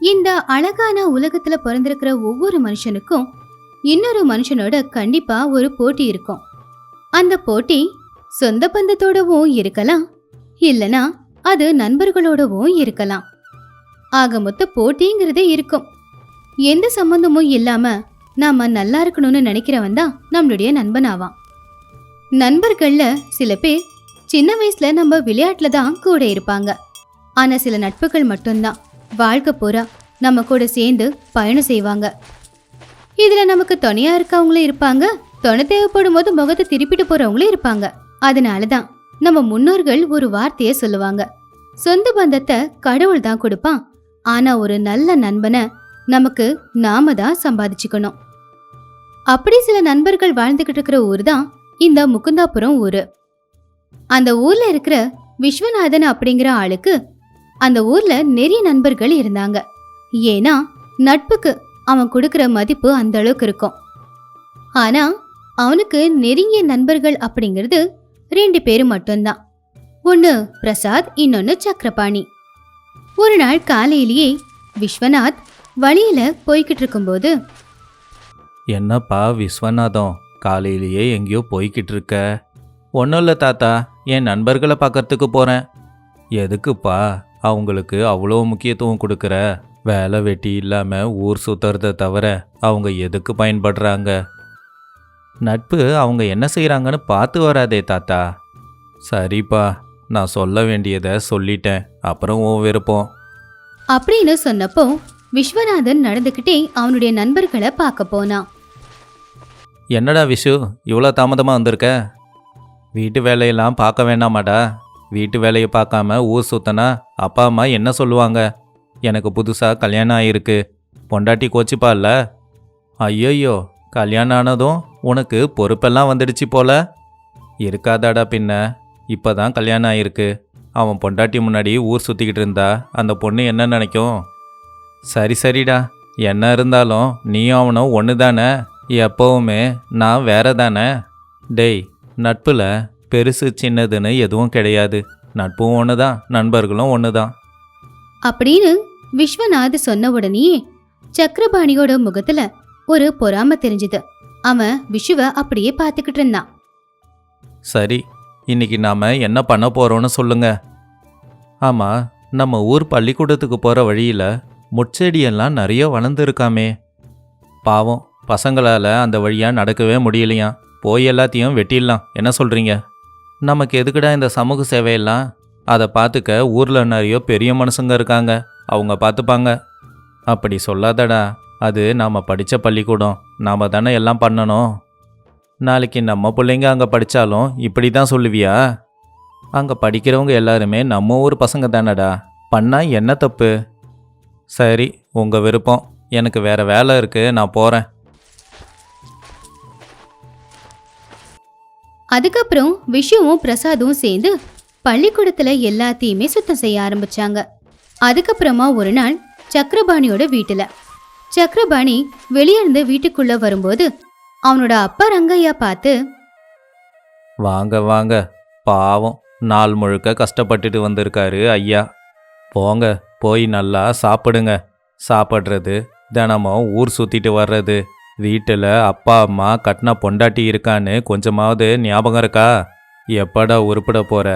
இந்த அழகான உலகத்துல பிறந்திருக்கிற ஒவ்வொரு மனுஷனுக்கும் இன்னொரு மனுஷனோட கண்டிப்பா ஒரு போட்டி இருக்கும். அந்த போட்டி சொந்த பந்தத்தோடவும் இருக்கலாம், இல்லனா அது நண்பர்களோடவும் இருக்கலாம். ஆக மொத்த போட்டிங்கிறதே இருக்கும். எந்த சம்பந்தமும் இல்லாம நாம நல்லா இருக்கணும்னு நினைக்கிறவன் தான் நம்மளுடைய நண்பன் ஆவான். நண்பர்கள்ல சில பேர் சின்ன வயசுல நம்ம விளையாட்டுல தான் கூட இருப்பாங்க. ஆனா சில நட்புகள் மட்டும்தான் வாழ்க்கை பூரா நம்ம கூட சேர்ந்து பயணம் செய்வாங்க. இதுல நமக்கு துணையா இருக்கவங்களும் இருப்பாங்க, துணை தேவைப்படும் போது முகத்தை திருப்பிட்டு போறவங்களும் இருப்பாங்க. அதனாலதான் நம்ம முன்னோர்கள் ஒரு வார்த்தைய சொல்லுவாங்க, சொந்த பந்தத்தை கடவுள் தான் கொடுப்பான், ஆனா ஒரு நல்ல நண்பனை நமக்கு நாம தான் சம்பாதிச்சுக்கணும். அப்படி சில நண்பர்கள் வாழ்ந்துகிட்டு இருக்கிற ஊர் தான் இந்த முகுந்தாபுரம் ஊரு. அந்த ஊர்ல இருக்கிற விஸ்வநாதன் அப்படிங்கிற ஆளுக்கு அந்த ஊர்ல நிறைய நண்பர்கள் இருந்தாங்க. ஏன்னா நட்புக்கு அவன் கொடுக்கிற மதிப்பு அந்த அளவுக்கு இருக்கும். ஆனா அவனுக்கு நெருங்கிய நண்பர்கள் அப்படிங்கிறது 2 பேரு மட்டும்தான். ஒன்னு பிரசாத், இன்னொன்னு சக்கரபாணி. ஒரு நாள் காலையிலேயே விஸ்வநாத் வழியில போய்கிட்டு இருக்கும்போது, என்னப்பா விஸ்வநாதம், காலையிலேயே எங்கேயோ போய்கிட்டு இருக்க? ஒன்றும் இல்லை தாத்தா, என் நண்பர்களை பார்க்கறதுக்கு போகிறேன். எதுக்குப்பா அவங்களுக்கு அவ்வளோ முக்கியத்துவம் கொடுக்குற? வேலை வெட்டி இல்லாமல் ஊர் சுற்றுறதை தவிர அவங்க எதுக்கு பயன்படுறாங்க? நட்பு அவங்க என்ன செய்கிறாங்கன்னு பார்த்து வராதே தாத்தா. சரிப்பா, நான் சொல்ல வேண்டியதை சொல்லிட்டேன், அப்புறம் உன் விருப்பம் அப்படின்னு சொன்னப்போ விஸ்வநாதன் நடந்துக்கிட்டே அவனுடைய நண்பர்களை பார்க்க போனான். என்னடா விஷு, இவ்வளோ தாமதமாக வந்திருக்க? வீட்டு வேலையெல்லாம் பார்க்க வேண்டாமாடா? வீட்டு வேலையை பார்க்காம ஊர் சுத்தனா அப்பா அம்மா என்ன சொல்லுவாங்க? எனக்கு புதுசாக கல்யாணம் ஆகிருக்கு, பொண்டாட்டி கோச்சிப்பால்ல? ஐயோயோ, கல்யாணம் ஆனதும் உனக்கு பொறுப்பெல்லாம் வந்துடுச்சு போல. இருக்காதாடா பின்ன, இப்போ தான் கல்யாணம் ஆகிருக்கு. அவன் பொண்டாட்டி முன்னாடி ஊர் சுற்றிக்கிட்டு இருந்தா அந்த பொண்ணு என்ன நினைக்கும்? சரி சரிடா, என்ன இருந்தாலும் நீயும் அவனும் ஒன்று தானே, எப்போவுமே நான் வேற தானே. டேய், நட்பில் பெருசு சின்னதுன்னு எதுவும் கிடையாது, நட்பும் ஒன்று தான், நண்பர்களும் ஒன்று தான் அப்படின்னு விஸ்வநாத் சொன்ன உடனே சக்கரபாணியோட முகத்துல ஒரு பொறாம தெரிஞ்சுது. அவன் விஷுவ அப்படியே பார்த்துக்கிட்டு இருந்தான். சரி, இன்னைக்கு நாம என்ன பண்ண போறோம்னு சொல்லுங்க. ஆமா, நம்ம ஊர் பள்ளிக்கூடத்துக்கு போற வழியில முட்செடியெல்லாம் நிறைய வளர்ந்துருக்காமே. பாவம், பசங்களால் அந்த வழியா நடக்கவே முடியலையா. போய் எல்லாத்தையும் வெட்டிடலாம், என்ன சொல்றீங்க? நமக்கு எதுக்குடா இந்த சமூக சேவையெல்லாம்? அதை பார்த்துக்க ஊரில் நிறைய பெரிய மனுஷங்க இருக்காங்க, அவங்க பார்த்துப்பாங்க. அப்படி சொல்லாதடா, அது நாம் படித்த பள்ளிக்கூடம், நாம் தானே எல்லாம் பண்ணணும். நாளைக்கு நம்ம பிள்ளைங்க அங்கே படித்தாலும் இப்படி தான் சொல்லுவியா? அங்கே படிக்கிறவங்க எல்லாருமே நம்ம ஊர் பசங்க தானடா, பண்ணால் என்ன தப்பு? சரி, உங்கள் விருப்பம், எனக்கு வேறு வேலை இருக்குது, நான் போகிறேன். அதுக்கப்புறம் விஷுவும் பிரசாதும் சேர்ந்து பள்ளிக்கூடத்துல எல்லாத்தையுமே சுத்தம் செய்ய ஆரம்பிச்சாங்க. அதுக்கப்புறமா ஒரு நாள் சக்கரபாணியோட வீட்டுல சக்கரபாணி வெளியிருந்து வீட்டுக்குள்ள வரும்போது அவனோட அப்பா ரங்கையா பார்த்து, வாங்க வாங்க, பாவம் நாள் முழுக்க கஷ்டப்பட்டுட்டு வந்திருக்காரு ஐயா. போங்க, போய் நல்லா சாப்பிடுங்க. சாப்பிட்றது, தினமும் ஊர் சுற்றிட்டு வர்றது, வீட்டில் அப்பா அம்மா கட்டின பொண்டாட்டி இருக்கான்னு கொஞ்சமாவது ஞாபகம் இருக்கா? எப்படா உருப்பிட போகிற?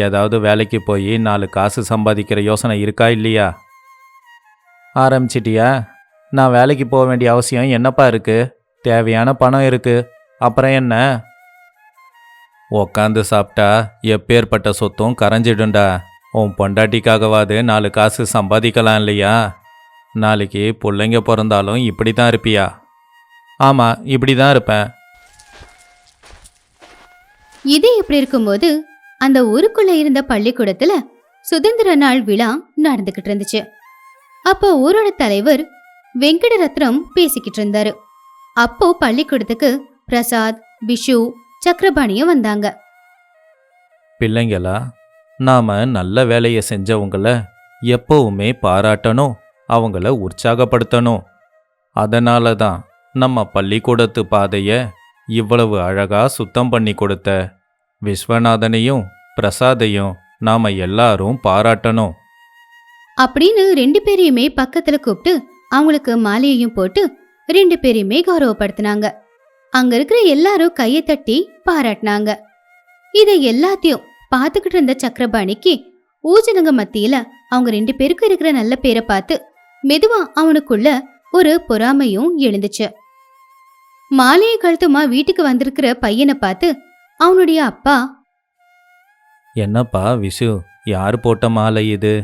ஏதாவது வேலைக்கு போய் 4 காசு சம்பாதிக்கிற யோசனை இருக்கா இல்லையா? ஆரம்பிச்சிட்டியா? நான் வேலைக்கு போக வேண்டிய அவசியம் என்னப்பா இருக்குது? தேவையான பணம் இருக்குது, அப்புறம் என்ன? உக்காந்து சாப்பிட்டா எப்பேற்பட்ட சொத்தும் கரைஞ்சிடும்டா. உன் பொண்டாட்டிக்காகவாது 4 காசு சம்பாதிக்கலாம் இல்லையா? நாளைக்கு பிள்ளைங்க பிறந்தாலும் இப்படி தான் இருப்பியா? ஆமாம், இப்படி தான் இருப்பேன். இது இப்படி இருக்கும்போது அந்த ஊருக்குள்ள இருந்த பள்ளிக்கூடத்துல சுதந்திர நாள் விழா நடந்துகிட்டு இருந்துச்சு. அப்போ ஊரோட தலைவர் வெங்கடரத்னம் பேசிக்கிட்டு இருந்தாரு. அப்போ பள்ளிக்கூடத்துக்கு பிரசாத், விஷு, சக்கரபாணியும் வந்தாங்க. பிள்ளைங்களா, நாம் நல்ல வேலையை செஞ்சவங்கள எப்பவுமே பாராட்டணும், அவங்கள உற்சாகப்படுத்தணும். அதனால தான் நம்ம பள்ளிக்கூடத்து பாதையை இவ்வளவு அழகா சுத்தம் பண்ணி கொடுத்த விஸ்வநாதனையும் பிரசாதையும் நாம் எல்லாரும் பாராட்டணும். அப்படின்னு 2 பேரையுமே பக்கத்துல கூப்பிட்டு அவங்களுக்கு மாலையையும் போட்டு 2 பேரையுமே கௌரவப்படுத்தினாங்க. அங்க இருக்கிற எல்லாரும் கையை தட்டி பாராட்டினாங்க. இதை எல்லாத்தையும் பார்த்துக்கிட்டு இருந்த சக்கரபாணிக்கு ஊஜனங்க மத்தியில அவங்க 2 பேருக்கும் இருக்கிற நல்ல பேரை பார்த்து மெதுவா அவனுக்குள்ள ஒரு பொறாமையும் எழுந்துச்சு. மாலையை கழுத்துமா வீட்டுக்கு வந்திருக்கிற பையனை பார்த்து அவனுடைய அப்பா, என்னப்பா விஷு, யார் போட்ட மாலை இது?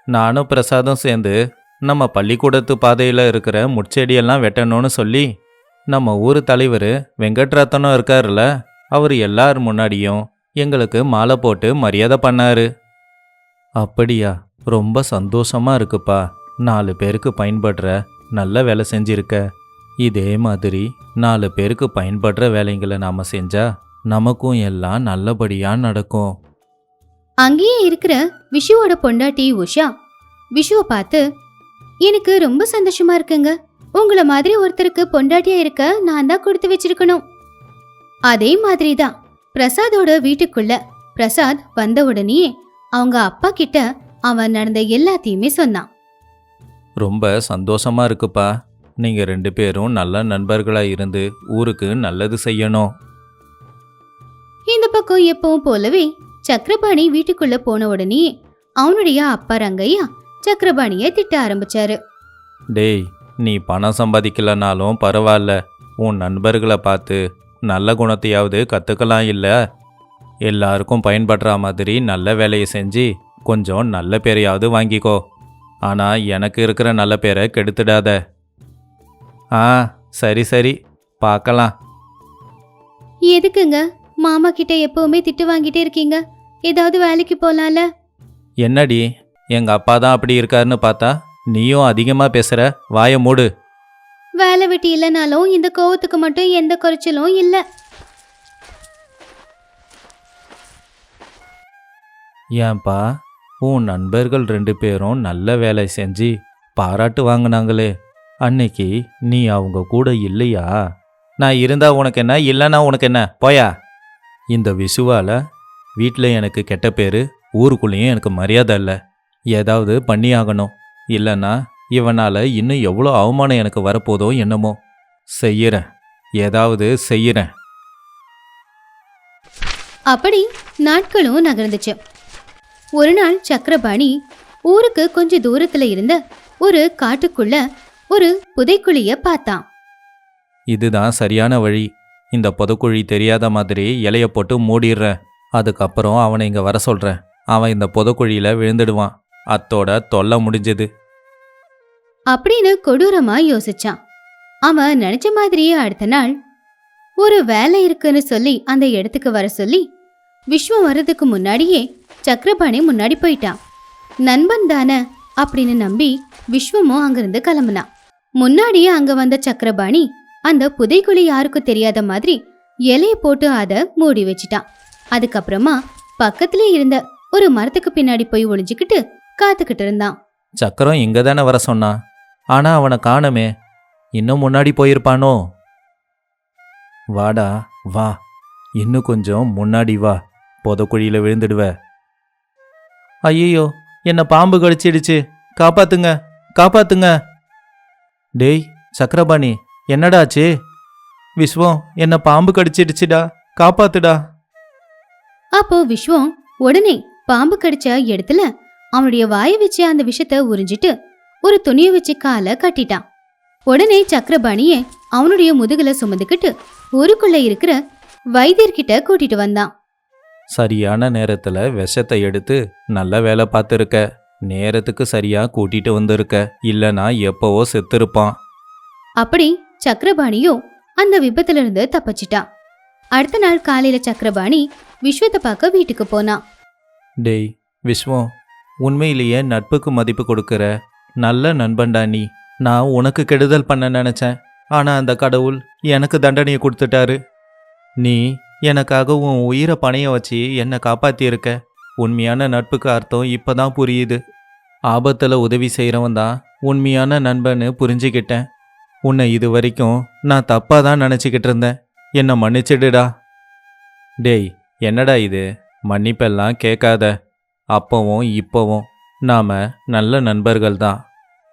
நானும் பிரசாதம் சேர்ந்து நம்ம பள்ளிக்கூடத்து பாதையில் இருக்கிற முட்செடியெல்லாம் வெட்டணும்னு சொல்லி நம்ம ஊர் தலைவர் வெங்கட்ரத்தனம் இருக்காருல்ல, அவர் எல்லார் முன்னாடியும் எங்களுக்கு மாலை போட்டு மரியாதை பண்ணாரு. அப்படியா? ரொம்ப சந்தோஷமா இருக்குப்பா. 4 பேருக்கு பயன்படுற நல்ல வேலை செஞ்சிருக்க. இதே மாதிரி 4 பேருக்கு பயன்படுற வேலைங்களை நாம செஞ்சா நமக்கும் எல்லாம் நல்லபடியா நடக்கும். அங்கேயே இருக்கிற விஷுவோட பொண்டாட்டி உஷா விஷுவை பார்த்து, எனக்கு ரொம்ப சந்தோஷமா இருக்குங்க. உங்கள மாதிரி ஒருத்தருக்கு பொண்டாட்டியா இருக்க நான் தான் கொடுத்து வச்சிருக்கணும். அதே மாதிரி தான் பிரசாதோட வீட்டுக்குள்ள பிரசாத் வந்த உடனே அவங்க அப்பா கிட்ட அவன் நடந்த எல்லாத்தையுமே சொன்னான். ரொம்ப சந்தோஷமா இருக்குப்பா. நீங்க 2 பேரும் நல்ல நண்பர்களா இருந்து ஊருக்கு நல்லது செய்யணும். இந்த பக்கம் எப்பவும் போலவே சக்கரபாணி வீட்டுக்குள்ள போன உடனே அவனுடைய அப்பா ரங்கையா சக்கரபாணிய திட்ட ஆரம்பிச்சாரு. டேய், நீ பணம் சம்பாதிக்கலனாலும் பரவாயில்ல, உன் நண்பர்களை பார்த்து நல்ல குணத்தையாவது கற்றுக்கலாம். இல்லை, எல்லாருக்கும் பயன்படுற மாதிரி நல்ல வேலையை செஞ்சு கொஞ்சம் நல்ல பேரையாவது வாங்கிக்கோ. ஆனால் எனக்கு இருக்கிற நல்ல பேரை கெடுத்துடாத. ஆ, சரி சரி, பார்க்கலாம். எதுக்குங்க மாமா கிட்ட எப்பவுமே திட்டு வாங்கிட்டே இருக்கீங்க? ஏதாவது வேலைக்கு போலாம்ல? என்னடி, எங்கள் அப்பா தான் அப்படி இருக்காருன்னு பார்த்தா நீயும் அதிகமாக பேசுகிற. வாயை மூடு. வேலை வெட்டி இல்லைனாலும் இந்த கோவத்துக்கு மட்டும் எந்த குறைச்சலும் இல்ல. ஏன்பா, உன் நண்பர்கள் 2 பேரும் நல்ல வேலை செஞ்சு பாராட்டு வாங்கினாங்களே, அன்னைக்கு நீ அவங்க கூட இல்லையா? நான் இருந்தா உனக்கு என்ன, இல்லைன்னா உனக்கு என்ன, போயா. இந்த விஷுவால வீட்டில் எனக்கு கெட்ட பேர், ஊருக்குள்ளேயும் எனக்கு மரியாதை இல்லை. ஏதாவது பண்ணி ஆகணும். இல்லைன்னா இவனால் இன்னும் எவ்வளோ அவமானம் எனக்கு வரப்போதோ என்னமோ. செய்யறேன், ஏதாவது செய்யறேன். அப்படி நாட்களும் நகர்ந்துச்சு. ஒரு நாள் சக்கரபாணி ஊருக்கு கொஞ்ச தூரத்துல இருந்த ஒரு காட்டுக்குள்ள ஒரு புதைக்குழிய பார்த்தான். இதுதான் சரியான வழி. இந்த புதைக்குழி தெரியாத மாதிரி இலைய போட்டு மூடிடுறேன். அதுக்கப்புறம் அவனை இங்கே வர சொல்கிறேன். அவன் இந்த புதைக்குழியில் விழுந்துடுவான். அத்தோட தொல்லை முடிஞ்சது அப்படின்னு கொடூரமா யோசிச்சான். அவன் நினைச்ச மாதிரியே அடுத்த நாள் ஒரு வேலை இருக்குன்னு சொல்லி அந்த இடத்துக்கு வர சொல்லி விஸ்வம் வர்றதுக்கு முன்னாடியே சக்கரபாணி முன்னாடி போயிட்டான். நண்பன் தானே அப்படின்னு நம்பி விஸ்வமும் அங்கிருந்து கிளம்புனான். முன்னாடியே அங்க வந்த சக்கரபாணி அந்த புதைக்குழி யாருக்கும் தெரியாத மாதிரி இலைய போட்டு அதை மூடி வச்சிட்டான். அதுக்கப்புறமா பக்கத்திலே இருந்த ஒரு மரத்துக்கு பின்னாடி போய் ஒளிஞ்சுக்கிட்டு காத்துக்கிட்டு இருந்தான். சக்கரம் இங்கே தானே வர சொன்னான், ஆனால் அவனை காணமே. இன்னும் முன்னாடி போயிருப்பானோ? வாடா வா, இன்னும் கொஞ்சம் முன்னாடி வா, புதைக்குழியில் விழுந்துடுவ. ஐயோ, என்னை பாம்பு கடிச்சிடுச்சு, காப்பாத்துங்க காப்பாத்துங்க. டேய் சக்கரபாணி, என்னடாச்சு? விஸ்வம், என்னை பாம்பு கடிச்சிடுச்சுடா, காப்பாத்துடா. அப்போ விஸ்வம் உடனே பாம்பு கடிச்ச இடத்துல அவனுடைய வாயை வச்சு அந்த விஷத்தை உறிஞ்சிட்டு ஒரு துணியை வச்சு காலை கட்டிட்டான். உடனே சக்கரபாணியே அவனுடைய முதுகுல சுமந்துக்கிட்டு ஊருக்குள்ள இருக்கிற வைத்தியர்கிட்ட கூட்டிட்டு வந்தான். சரியான நேரத்தில் விஷத்தை எடுத்து நல்ல வேலை பார்த்துருக்க. நேரத்துக்கு சரியா கூட்டிட்டு வந்திருக்க, இல்லைனா எப்பவோ செத்துருப்பான். அப்படி சக்கரபாணியும் அந்த விபத்துல இருந்து தப்பிச்சிட்டான். அடுத்த நாள் காலையில சக்கரபாணி விஸ்வத்தை பார்க்க வீட்டுக்கு போனான். டேய் விஸ்வம், உண்மையிலேயே நட்புக்கு மதிப்பு கொடுக்கிற நல்ல நண்பன்டா நீ. நான் உனக்கு கெடுதல் பண்ண நினச்சேன், ஆனால் அந்த கடவுள் எனக்கு தண்டனையை கொடுத்துட்டாரு. நீ எனக்காக உன் உயிரை பணைய வச்சு என்னை காப்பாற்றியிருக்க. உண்மையான நட்புக்கு அர்த்தம் இப்போதான் புரியுது. ஆபத்தில் உதவி செய்கிறவன் தான் உண்மையான நண்பன்னு புரிஞ்சுக்கிட்டேன். உன்னை இது வரைக்கும் நான் தப்பாக தான் நினச்சிக்கிட்டு இருந்தேன். என்னை மன்னிச்சிடுடா. டேய் என்னடா இது, மன்னிப்பெல்லாம் கேட்காத. அப்பவும் இப்போவும் நாம நல்ல நண்பர்கள் தான்.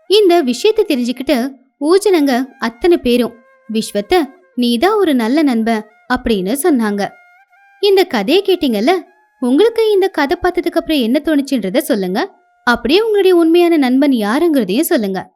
இந்த விஷயத்தை தெரிஞ்சுக்கிட்டு ஊஜனங்க அத்தனை பேரும் விஸ்வத்தை நீதான் ஒரு நல்ல நண்பன் அப்படின்னு சொன்னாங்க. இந்த கதையை கேட்டீங்கல்ல, உங்களுக்கு இந்த கதை பார்த்ததுக்கு அப்புறம் என்ன தோணுச்சுன்றத சொல்லுங்க. அப்படியே உங்களுடைய உண்மையான நண்பன் யாருங்கிறதையும் சொல்லுங்க.